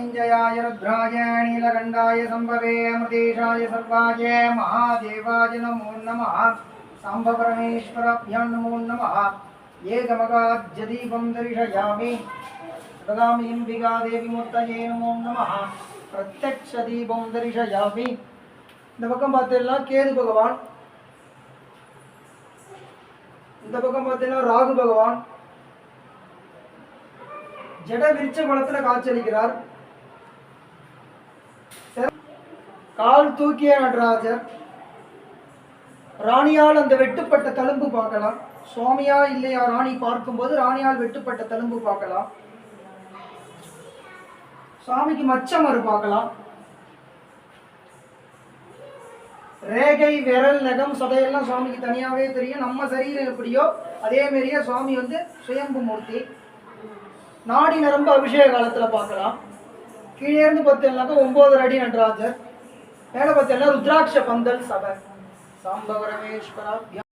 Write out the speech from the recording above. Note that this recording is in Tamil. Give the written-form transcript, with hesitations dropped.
मृत्युञ्जयाय रुद्राय नीलकण्ठाय सम्भवे अमृतेशाय सर्वाय महादेवाय नमो नमः। साम्ब परमेश्वराभ्यां नमो नमः। एकमगाद्यदीपं दर्शयामि ददामि अम्बिकादेवी मूर्तये नमो नमः। प्रत्यक्ष दीपं दर्शयामि। இந்த பக்கம் பார்த்தீங்கன்னா கேது பகவான், இந்த பக்கம் பார்த்தீங்கன்னா ராகு பகவான் ஜட விருட்ச பலத்துல காட்சியளிக்கிறார். கால் தூக்கிய நடராஜர், ராணியால் அந்த வெட்டுப்பட்ட தழும்பு பார்க்கலாம். சுவாமியா இல்லையா ராணி பார்க்கும்போது ராணியால் வெட்டுப்பட்ட தழும்பு பார்க்கலாம். சுவாமிக்கு மச்சமறு பார்க்கலாம். ரேகை, விரல், நகம், சதையெல்லாம் சுவாமிக்கு தனியாகவே தெரியும். நம்ம சரீரம் எப்படியோ அதே மாதிரியே சுவாமி சுயம்பு மூர்த்தி. நாடி நரம்பு அபிஷேக காலத்தில் பார்க்கலாம். கீழே இருந்து பார்த்தீங்கன்னாக்கா 9 அடி நடராஜர், மேலே பார்த்தீங்கன்னா ருத்ராட்ச பந்தல் சபை. சாம்பவரமேஸ்வரா